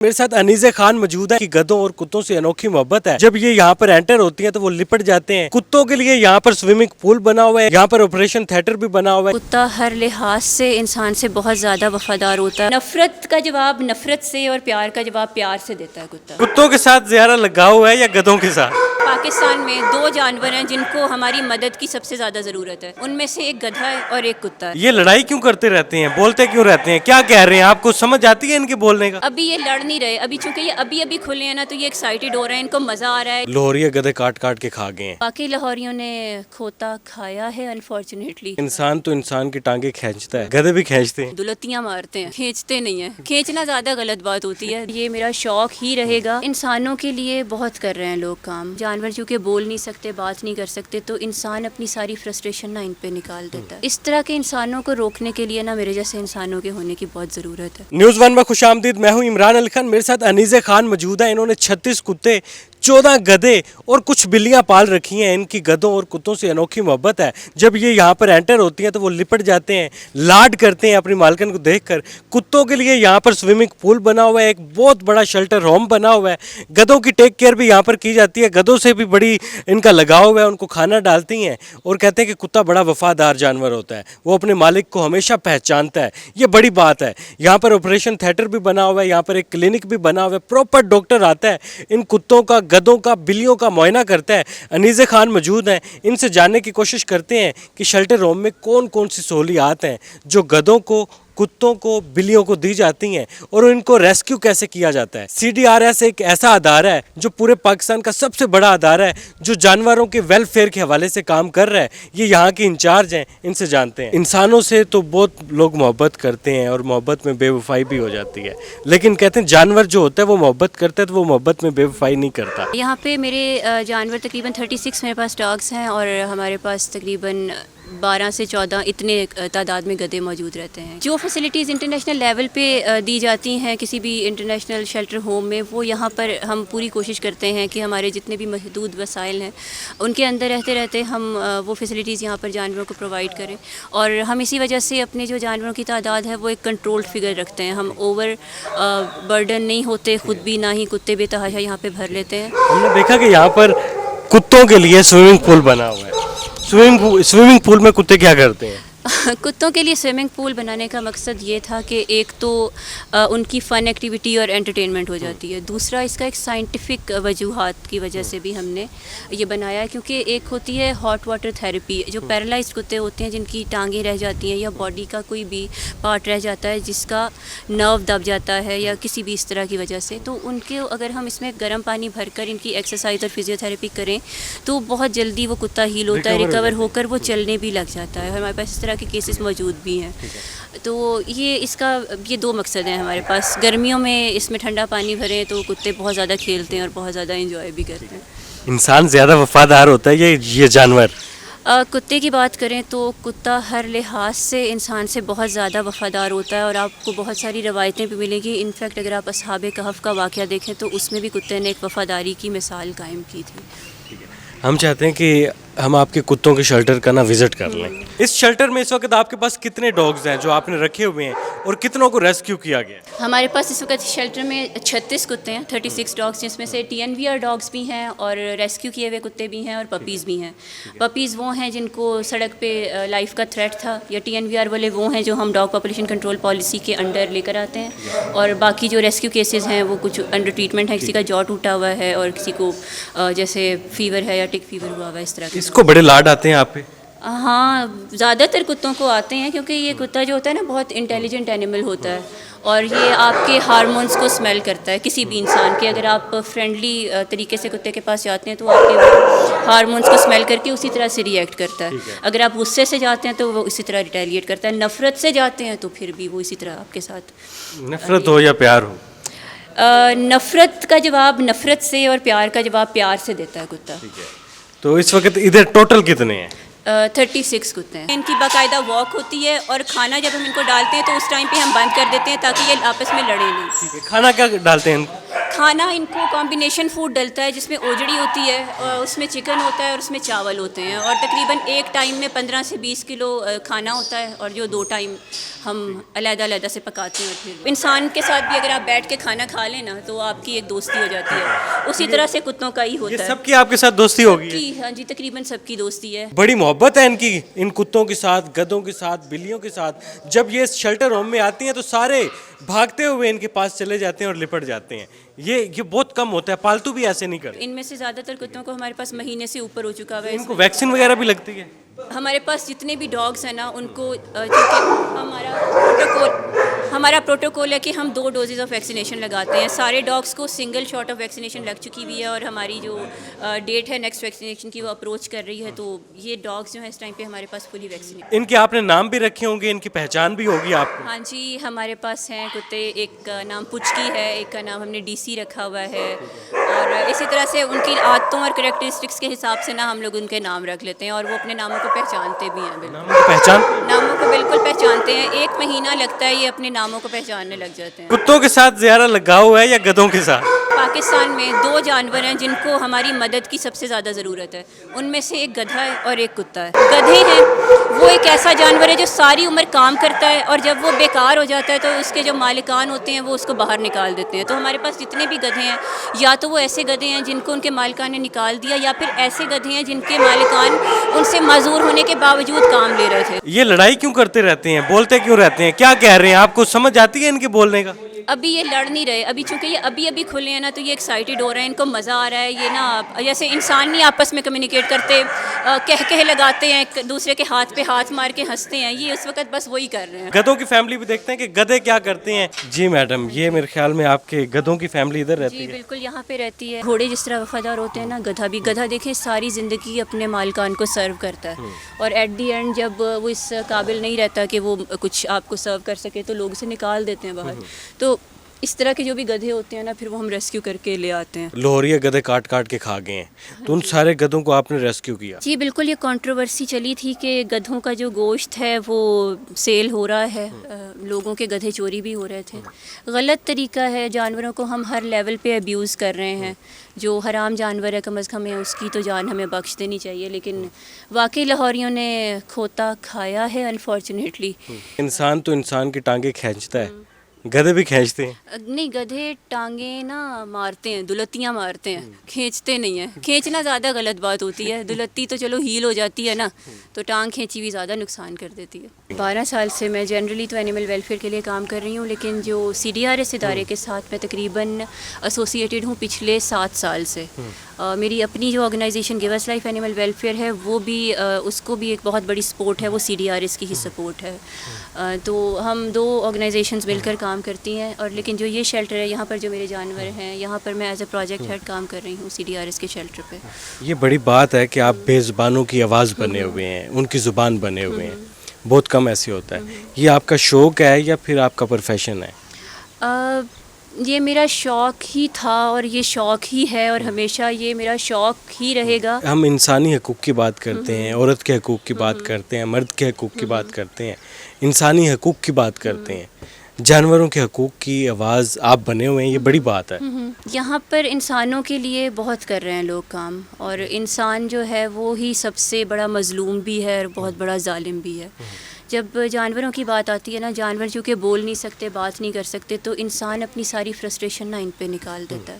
میرے ساتھ انیزہ خان موجود ہے کہ گدھوں اور کتوں سے انوکھی محبت ہے. جب یہ یہاں پر انٹر ہوتی ہیں تو وہ لپٹ جاتے ہیں. کتوں کے لیے یہاں پر سوئمنگ پول بنا ہوا ہے, یہاں پر آپریشن تھیٹر بھی بنا ہوا ہے. کتا ہر لحاظ سے انسان سے بہت زیادہ وفادار ہوتا ہے. نفرت کا جواب نفرت سے اور پیار کا جواب پیار سے دیتا ہے کتا. کتوں کے ساتھ زیادہ لگاؤ ہے یا گدھوں کے ساتھ؟ پاکستان میں دو جانور ہیں جن کو ہماری مدد کی سب سے زیادہ ضرورت ہے. ان میں سے ایک گدھا ہے اور ایک کتا ہے. یہ لڑائی کیوں کرتے رہتے ہیں, بولتے کیوں رہتے ہیں, کیا کہہ رہے ہیں, آپ کو سمجھ آتی ہے ان کے بولنے کا؟ ابھی یہ لڑ نہیں رہے, ابھی چونکہ یہ ابھی کھلے ہیں نا تو یہ ایکسائٹیڈ ہو رہے ہیں, ان کو مزہ آ رہا ہے. لاہوریہ گدھے کاٹ کاٹ کے کھا گئے ہیں. باقی لاہوریوں نے کھوتا کھایا ہے انفارچونیٹلی. انسان تو انسان کی ٹانگیں کھینچتا ہے, گدھے بھی کھینچتے ہیں. دلتیاں مارتے ہیں, کھینچتے نہیں ہیں. کھینچنا زیادہ غلط بات ہوتی ہے. یہ میرا شوق ہی رہے گا. انسانوں کے لیے بہت کر رہے ہیں لوگ کام. جانور چونکہ بول نہیں سکتے, بات نہیں کر سکتے, تو انسان اپنی ساری فرسٹریشن نا ان پہ نکال دیتا ہے. اس طرح کے انسانوں کو روکنے کے لیے نا میرے جیسے انسانوں کے ہونے کی بہت ضرورت ہے. نیوز ون میں خوش آمدید. میں ہوں عمران علی خان. میرے ساتھ انیزہ خان موجود ہے. انہوں نے 36 کتے, 14 گدھے اور کچھ بلیاں پال رکھی ہیں. ان کی گدھوں اور کتوں سے انوکھی محبت ہے. جب یہ یہاں پر انٹر ہوتی ہیں تو وہ لپٹ جاتے ہیں, لاڈ کرتے ہیں اپنی مالکن کو دیکھ کر. کتوں کے لیے یہاں پر سوئمنگ پول بنا ہوا ہے, ایک بہت بڑا شیلٹر ہوم بنا ہوا ہے. گدھوں کی ٹیک کیئر بھی یہاں پر کی جاتی ہے. گدھوں سے بھی بڑی ان کا لگاؤ ہے, ان کو کھانا ڈالتی ہیں اور کہتے ہیں کہ کتا بڑا وفادار جانور ہوتا ہے, وہ اپنے مالک کو ہمیشہ پہچانتا ہے. یہ بڑی بات ہے. یہاں پر آپریشن تھیٹر بھی بنا ہوا ہے, یہاں پر ایک کلینک بھی بنا ہوا ہے. پراپر ڈاکٹر آتا ہے, ان کتوں کا, گدھوں کا, بلیوں کا معائنہ کرتا ہے. انیزہ خان موجود ہیں, ان سے جاننے کی کوشش کرتے ہیں کہ شیلٹر ہوم میں کون کون سی سہولیات ہیں جو گدھوں کو, کتوں کو, بلیوں کو دی جاتی ہیں اور ان کو ریسکیو کیسے کیا جاتا ہے. CDRS ایک ایسا ادارہ ہے جو پورے پاکستان کا سب سے بڑا ادارہ ہے جو جانوروں کے ویلفیئر کے حوالے سے کام کر رہا ہے. یہ یہاں کے انچارج ہیں, ان سے جانتے ہیں. انسانوں سے تو بہت لوگ محبت کرتے ہیں اور محبت میں بے وفائی بھی ہو جاتی ہے, لیکن کہتے ہیں جانور جو ہوتا ہے وہ محبت کرتا ہے تو وہ محبت میں بے وفائی نہیں کرتا. یہاں پہ میرے جانور تقریباً 36 میرے پاس ڈاگس ہیں اور ہمارے پاس تقریباً 12 سے 14 اتنے تعداد میں گدھے موجود رہتے ہیں. جو فیسلٹیز انٹرنیشنل لیول پہ دی جاتی ہیں کسی بھی انٹرنیشنل شیلٹر ہوم میں, وہ یہاں پر ہم پوری کوشش کرتے ہیں کہ ہمارے جتنے بھی محدود وسائل ہیں ان کے اندر رہتے رہتے ہم وہ فیسلٹیز یہاں پر جانوروں کو پرووائڈ کریں. اور ہم اسی وجہ سے اپنے جو جانوروں کی تعداد ہے وہ ایک کنٹرولڈ فگر رکھتے ہیں. ہم اوور برڈن نہیں ہوتے خود بھی, نہ ہی کتے بے تحاشا یہاں پہ بھر لیتے ہیں. ہم نے دیکھا کہ یہاں پر کتوں کے لیے سوئمنگ پول بنا ہوا ہے. سوئمنگ پول میں کتے کیا کرتے ہیں؟ کتوں کے لیے سوئمنگ پول بنانے کا مقصد یہ تھا کہ ایک تو ان کی فن ایکٹیویٹی اور انٹرٹینمنٹ ہو جاتی ہے. دوسرا اس کا ایک سائنٹیفک وجوہات کی وجہ سے بھی ہم نے یہ بنایا ہے, کیونکہ ایک ہوتی ہے ہاٹ واٹر تھیراپی. جو پیرالائزڈ کتے ہوتے ہیں جن کی ٹانگیں رہ جاتی ہیں یا باڈی کا کوئی بھی پارٹ رہ جاتا ہے جس کا نرو دب جاتا ہے یا کسی بھی اس طرح کی وجہ سے, تو ان کے اگر ہم اس میں گرم پانی بھر کر ان کی ایکسرسائز اور فزیو تھیراپی کریں تو بہت جلدی وہ کتا ہیل ہوتا ہے, ریکور ہو کر وہ چلنے بھی لگ جاتا ہے. ہمارے پاس اس طرح کے کیسز موجود بھی ہیں. تو یہ 2 مقصد ہیں ہمارے پاس. گرمیوں میں اس میں ٹھنڈا پانی بھریں تو کتے بہت زیادہ کھیلتے ہیں اور بہت زیادہ انجوائے بھی کرتے ہیں. انسان زیادہ وفادار ہوتا ہے یہ جانور؟ کتے کی بات کریں تو کتا ہر لحاظ سے انسان سے بہت زیادہ وفادار ہوتا ہے اور آپ کو بہت ساری روایتیں بھی ملیں گی. انفیکٹ اگر آپ اصحاب کہف کا واقعہ دیکھیں تو اس میں بھی کتے نے ایک وفاداری کی مثال قائم کی تھی. ہم چاہتے ہیں کہ ہم آپ کے کتوں کے شیلٹر کا نا وزٹ کر لیں. اس شیلٹر میں اس وقت آپ کے پاس کتنے ڈاگز ہیں جو آپ نے رکھے ہوئے ہیں اور کتنوں کو ریسکیو کیا گیا؟ ہمارے پاس اس وقت شیلٹر میں 36 کتے ہیں, 36 ڈاگس, جس میں سے TNVR ڈاگس بھی ہیں اور ریسکیو کیے ہوئے کتے بھی ہیں اور پپیز بھی ہیں. پپیز وہ ہیں جن کو سڑک پہ لائف کا تھریٹ تھا, یا TNVR والے وہ ہیں جو ہم ڈاگ پاپولیشن کنٹرول پالیسی کے انڈر لے کر آتے ہیں. اور باقی جو ریسکیو کیسز ہیں وہ کچھ انڈر ٹریٹمنٹ ہے, کسی کا جاء ٹوٹا ہوا ہے اور کسی کو جیسے فیور ہے یا ٹک فیور ہوا ہوا ہے, اس طرح. اس کو بڑے لاڈ آتے ہیں آپ پہ؟ ہاں, زیادہ تر کتوں کو آتے ہیں کیونکہ یہ کتا جو ہوتا ہے نا بہت انٹیلیجنٹ اینیمل ہوتا ہے اور یہ آپ کے ہارمونس کو اسمیل کرتا ہے کسی بھی انسان کے. اگر آپ فرینڈلی طریقے سے کتے کے پاس جاتے ہیں تو آپ کے ہارمونس کو اسمیل کر کے اسی طرح سے ریئیکٹ کرتا ہے. اگر آپ غصے سے جاتے ہیں تو وہ اسی طرح ریٹیلیٹ کرتا ہے. نفرت سے جاتے ہیں تو پھر بھی وہ اسی طرح آپ کے ساتھ. نفرت ہو یا پیار ہو؟ نفرت کا جواب نفرت سے اور پیار کا جواب پیار سے دیتا ہے کتا. تو اس وقت ادھر ٹوٹل کتنے ہیں؟ 36 کتے ہیں. ان کی باقاعدہ واک ہوتی ہے اور کھانا جب ہم ان کو ڈالتے ہیں تو اس ٹائم پہ ہم بند کر دیتے ہیں تاکہ یہ آپس میں لڑیں نہیں. کھانا کیا ڈالتے ہیں؟ کھانا ان کو کمبینیشن فوڈ ڈلتا ہے جس میں اوجڑی ہوتی ہے، اس میں چکن ہوتا ہے اور اس میں چاول ہوتے ہیں، اور تقریباً ایک ٹائم میں 15 سے 20 کلو کھانا ہوتا ہے، اور جو 2 ٹائم ہم علیحدہ علیحدہ سے پکاتے ہیں. پھر انسان کے ساتھ بھی اگر آپ بیٹھ کے کھانا کھا لیں نا تو آپ کی ایک دوستی ہو جاتی ہے، اسی طرح سے کتوں کا ہی یہ ہوتا ہے. سب کی آپ کے ساتھ دوستی ہوگی؟ جی ہاں جی، تقریباً سب کی دوستی ہے. بڑی محبت ہے ان کی، ان کتوں کے ساتھ، گدھوں کے ساتھ، بلیوں کے ساتھ. جب یہ شیلٹر ہوم میں آتی ہیں تو سارے بھاگتے ہوئے ان کے پاس چلے جاتے ہیں اور لپٹ جاتے ہیں. یہ بہت کم ہوتا ہے، پالتو بھی ایسے نہیں کرتے. ان میں سے زیادہ تر کتوں کو ہمارے پاس مہینے سے اوپر ہو چکا ہوا ہے. ان کو ویکسین وغیرہ بھی لگتی ہے؟ ہمارے پاس جتنے بھی ڈاگس ہیں نا ان کو چونکہ ہمارا پروٹوکول ہے کہ ہم 2 ڈوزز آف ویکسینیشن لگاتے ہیں. سارے ڈاگس کو سنگل شاٹ آف ویکسینیشن لگ چکی ہوئی ہے، اور ہماری جو ڈیٹ ہے نیکسٹ ویکسینیشن کی وہ اپروچ کر رہی ہے. تو یہ ڈاگس جو ہیں اس ٹائم پہ ہمارے پاس فلی ویکسینیٹ. ان کے آپ نے نام بھی رکھے ہوں گے، ان کی پہچان بھی ہوگی آپ کو؟ ہاں جی، ہمارے پاس ہیں کتے. ایک کا نام پچکی ہے، ایک کا نام ہم نے DC رکھا ہوا ہے، اور اسی طرح سے ان کی عادتوں اور کریکٹرسٹکس کے حساب سے نا ہم لوگ ان کے نام رکھ لیتے ہیں، اور وہ اپنے ناموں کو پہچانتے بھی ہیں. بالکل ناموں کی پہچان؟ ناموں کو بالکل پہچانتے ہیں. 1 مہینہ لگتا ہے یہ اپنے ناموں کو پہچاننے لگ جاتے ہیں. کتوں کے ساتھ زیادہ لگاؤ ہے یا گدھوں کے ساتھ؟ پاکستان میں 2 جانور ہیں جن کو ہماری مدد کی سب سے زیادہ ضرورت ہے. ان میں سے ایک گدھا ہے اور ایک کتا ہے. گدھے ہیں وہ ایک ایسا جانور ہے جو ساری عمر کام کرتا ہے، اور جب وہ بیکار ہو جاتا ہے تو اس کے جو مالکان ہوتے ہیں وہ اس کو باہر نکال دیتے ہیں. تو ہمارے پاس جتنے بھی گدھے ہیں یا تو وہ ایسے گدھے ہیں جن کو ان کے مالکان نے نکال دیا، یا پھر ایسے گدھے ہیں جن کے مالکان ان سے معذور ہونے کے باوجود کام لے رہے تھے. یہ لڑائی کیوں کرتے رہتے ہیں؟ بولتے کیوں رہتے ہیں؟ کیا کہہ رہے ہیں؟ آپ کو سمجھ آتی ہے ان کے بولنے کا؟ ابھی یہ لڑ نہیں رہے. ابھی چونکہ یہ ابھی کھلے ہیں نا تو یہ ایکسائٹیڈ ہو رہے ہیں، ان کو مزہ آ رہا ہے. یہ نا جیسے انسان نہیں آپس میں کمیونیکیٹ کرتے، کہہ لگاتے ہیں، ایک دوسرے کے ہاتھ پہ ہاتھ مار کے ہنستے ہیں، یہ اس وقت بس وہی کر رہے ہیں. گدھوں کی فیملی بھی دیکھتے ہیں کہ گدھے کیا کرتے ہیں. جی میڈم، یہ میرے خیال میں آپ کے گدھوں کی فیملی ادھر رہتی جی ہے؟ بالکل یہاں پہ رہتی ہے. گھوڑے جس طرح وفادار ہوتے ہیں نا، گدھا بھی. گدھا دیکھیں ساری زندگی اپنے مالکان کو سرو کرتا ہے، اور ایٹ دی اینڈ جب وہ اس قابل نہیں رہتا کہ وہ کچھ آپ کو سرو کر سکے تو لوگ اسے نکال دیتے ہیں باہر. تو اس طرح کے جو بھی گدھے ہوتے ہیں نا پھر وہ ہم ریسکیو کر کے لے آتے ہیں. لاہوریہ گدھے کاٹ کے کھا گئے ہیں، تو ان سارے گدھوں کو آپ نے ریسکیو کیا؟ جی بالکل. یہ کنٹروورسی چلی تھی کہ گدھوں کا جو گوشت ہے وہ سیل ہو رہا ہے، لوگوں کے گدھے چوری بھی ہو رہے تھے. غلط طریقہ ہے. جانوروں کو ہم ہر لیول پہ ابیوز کر رہے ہیں. جو حرام جانور ہے کم از کم اس کی تو جان ہمیں بخش دینی چاہیے. لیکن واقعی لاہوریوں نے کھوتا کھایا ہے انفارچونیٹلی. انسان تو انسان کی ٹانگیں کھینچتا ہے، گدھے بھی کھینچتے ہیں؟ نہیں، گدھے ٹانگیں نا مارتے ہیں، دلتیاں مارتے ہیں، کھینچتے نہیں ہیں. کھینچنا زیادہ غلط بات ہوتی ہے. دلتی تو چلو ہیل ہو جاتی ہے نا، تو ٹانگ کھینچی بھی زیادہ نقصان کر دیتی ہے. 12 سال سے میں جنرلی تو اینیمل ویلفیئر کے لیے کام کر رہی ہوں، لیکن جو CDRS ادارے کے ساتھ میں تقریباً ایسوسیٹیڈ ہوں پچھلے 7 سال سے. میری اپنی جو organisation give us life animal welfare ہے وہ بھی اس کو بھی ایک بہت بڑی سپورٹ ہے، وہ CDRS کی ہی سپورٹ ہے. تو ہم 2 آرگنائزیشنز مل کر کام کرتی ہیں. اور لیکن جو یہ شیلٹر ہے یہاں پر جو میرے جانور ہیں، یہاں پر میں ایز اے پروجیکٹ ہیڈ کام کر رہی ہوں CDRS کے شیلٹر پہ. یہ بڑی بات ہے کہ آپ بے زبانوں کی آواز بنے ہوئے ہیں، ان کی زبان بنے ہوئے ہیں. بہت کم ایسے ہوتا ہے. یہ آپ کا شوق ہے یا پھر آپ کا پروفیشن ہے؟ یہ میرا شوق ہی تھا اور یہ شوق ہی ہے، اور ہمیشہ یہ میرا شوق ہی رہے گا. ہم انسانی حقوق کی بات کرتے ہیں، عورت کے حقوق کی بات کرتے ہیں، مرد کے حقوق کی بات کرتے ہیں، انسانی حقوق کی بات کرتے ہیں. جانوروں کے حقوق کی آواز آپ بنے ہوئے ہیں، یہ بڑی بات ہے. یہاں پر انسانوں کے لیے بہت کر رہے ہیں لوگ کام، اور انسان جو ہے وہ ہی سب سے بڑا مظلوم بھی ہے اور بہت بڑا ظالم بھی ہے. جب جانوروں کی بات آتی ہے نا، جانور چونکہ بول نہیں سکتے، بات نہیں کر سکتے، تو انسان اپنی ساری فرسٹریشن نا ان پہ نکال دیتا ہے.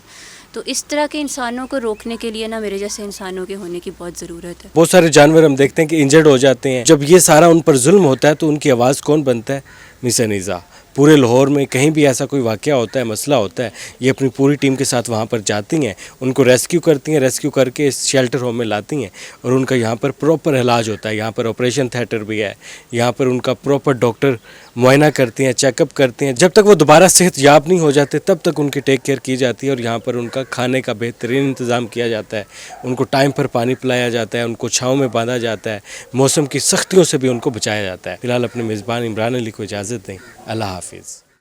تو اس طرح کے انسانوں کو روکنے کے لیے نا میرے جیسے انسانوں کے ہونے کی بہت ضرورت ہے. بہت سارے جانور ہم دیکھتے ہیں کہ انجرڈ ہو جاتے ہیں. جب یہ سارا ان پر ظلم ہوتا ہے تو ان کی آواز کون بنتا ہے؟ مس انیزہ. پورے لاہور میں کہیں بھی ایسا کوئی واقعہ ہوتا ہے، مسئلہ ہوتا ہے، یہ اپنی پوری ٹیم کے ساتھ وہاں پر جاتی ہیں، ان کو ریسکیو کرتی ہیں، ریسکیو کر کے اس شیلٹر ہوم میں لاتی ہیں، اور ان کا یہاں پر پراپر علاج ہوتا ہے. یہاں پر آپریشن تھیٹر بھی ہے، یہاں پر ان کا پراپر ڈاکٹر معائنہ کرتے ہیں، چیک اپ کرتے ہیں. جب تک وہ دوبارہ صحت یاب نہیں ہو جاتے تب تک ان کی ٹیک کیئر کی جاتی ہے، اور یہاں پر ان کا کھانے کا بہترین انتظام کیا جاتا ہے. ان کو ٹائم پر پانی پلایا جاتا ہے، ان کو چھاؤں میں باندھا جاتا ہے، موسم کی سختیوں سے بھی ان کو بچایا جاتا ہے. فی الحال اپنے میزبان عمران علی کو اجازت دیں. اللہ حافظ.